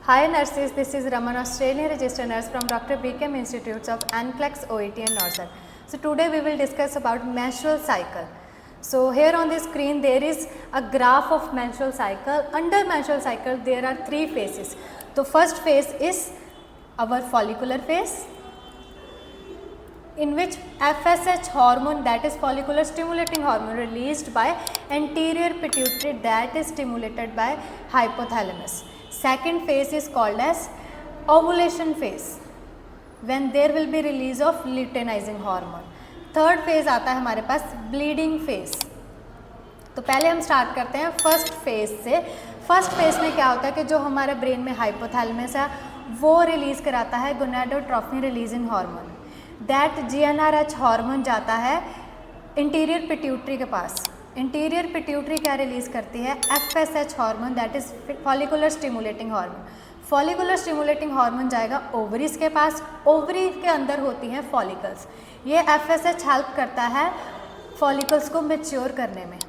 Hi nurses, this is Raman, Australian registered nurse from Dr. BKM Institutes of NCLEX, OET and NORCEL. So today we will discuss about menstrual cycle. So here on the screen there is a graph of menstrual cycle. Under menstrual cycle there are three phases. The first phase is our follicular phase, in which FSH hormone, that is follicular stimulating hormone, released by anterior pituitary, that is stimulated by hypothalamus. Second phase is called as ovulation phase, when there will be release of luteinizing hormone. Third phase आता है हमारे पास bleeding phase. तो पहले हम start करते हैं first phase से. First phase में क्या होता है कि जो हमारे ब्रेन में हाइपोथैलेमस है वो रिलीज कराता है gonadotropin releasing hormone. That GnRH hormone जाता है इंटीरियर पिट्यूटरी के पास. इंटीरियर पिट्यूटरी क्या रिलीज करती है? FSH hormone, that is follicular stimulating hormone. Follicular stimulating hormone जाएगा ओवरीज के पास. ओवरी के अंदर होती हैं फॉलिकल्स. ये FSH हेल्प करता है फॉलिकल्स को मैच्योर करने में.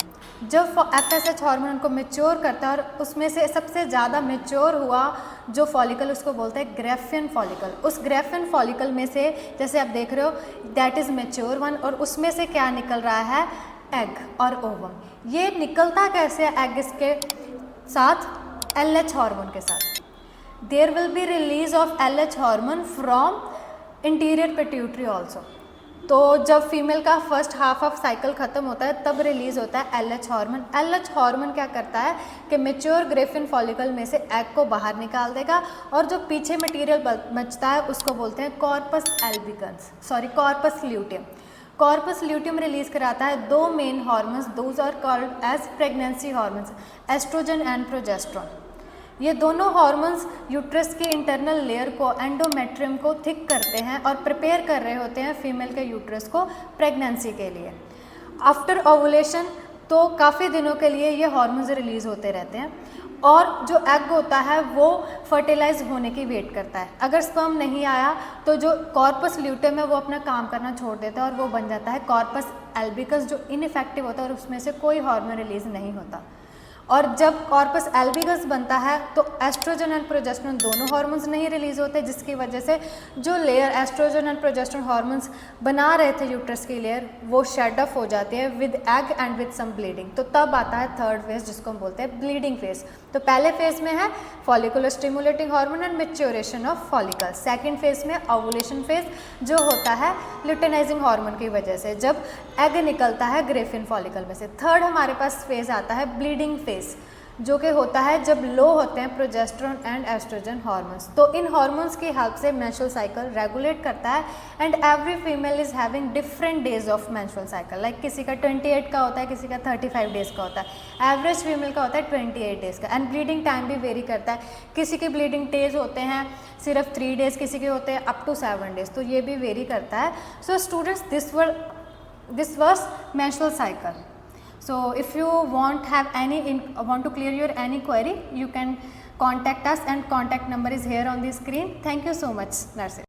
जब FSH हार्मोन उनको मैच्योर करता है, और उसमें से सबसे ज़्यादा मैच्योर हुआ जो फॉलिकल उसको बोलते हैं ग्रेफियन फॉलिकल. उस ग्रेफियन फॉलिकल में से जैसे आप देख रहे हो दैट इज़ मैच्योर वन, और उसमें से क्या निकल रहा है? एग और ओवम. ये निकलता कैसे है एग के साथ? LH हार्मोन के साथ. There will be release of LH hormone from interior pituitary also. तो जब फीमेल का फर्स्ट हाफ ऑफ साइकिल ख़त्म होता है तब रिलीज होता है LH हार्मोन. LH हार्मोन क्या करता है कि मेच्योर ग्रेफिन फॉलिकल में से एग को बाहर निकाल देगा, और जो पीछे मटेरियल बचता है उसको बोलते हैं corpus albicans, corpus luteum. Corpus luteum release कराता है दो main hormones, those are called as pregnancy hormones, oestrogen and progesterone. ये दोनों हार्मोन्स यूट्रस की इंटरनल लेयर को, एंडोमेट्रियम को थिक करते हैं और प्रिपेयर कर रहे होते हैं फीमेल के यूट्रस को प्रेगनेंसी के लिए. आफ्टर ओवुलेशन तो काफ़ी दिनों के लिए ये हार्मोन्स रिलीज होते रहते हैं, और जो एग होता है वो फर्टिलाइज होने की वेट करता है. अगर स्पर्म नहीं आया तो जो कॉर्पस ल्यूटियम है वो अपना काम करना छोड़ देता है और वो बन जाता है कॉर्पस एल्बिकस, जो इनइफेक्टिव होता है और उसमें से कोई हार्मोन रिलीज नहीं होता. और जब कॉर्पस एल्बिकस बनता है तो एस्ट्रोजन एंड प्रोजेस्टेरोन दोनों हार्मोन्स नहीं रिलीज होते, जिसकी वजह से जो layer oestrogen and progesterone hormones बना रहे थे यूट्रस की लेयर वो शेड ऑफ हो जाती है with egg and with some bleeding. तो तब आता है थर्ड फेज जिसको हम बोलते हैं ब्लीडिंग फेज. तो पहले फेज में है follicular stimulating hormone and maturation of follicle. Second phase में ओवुलेशन फेज जो होता है लुटेनाइजिंग हार्मोन की वजह से, जब एग निकलता है ग्रेफिन फॉलिकल में से. थर्ड हमारे पास फेज आता है ब्लीडिंग फेज, जो कि होता है जब लो होते हैं प्रोजेस्टेरोन एंड एस्ट्रोजन हार्मोन्स. तो इन हार्मोन्स की हेल्प से मेंस्ट्रुअल साइकिल रेगुलेट करता है. And every female is having different days of menstrual cycle. Like किसी का 28 का होता है, किसी का 35 डेज का होता है. एवरेज फीमेल का होता है 28 डेज का. एंड ब्लीडिंग टाइम भी वेरी करता है. किसी के ब्लीडिंग डेज होते हैं सिर्फ 3 डेज, किसी के होते हैं अप टू 7 डेज. तो ये भी वेरी करता है. So students, this was menstrual cycle. So if you want to clear your any query, you can contact us, and contact number is here on the screen. Thank you so much, nurses.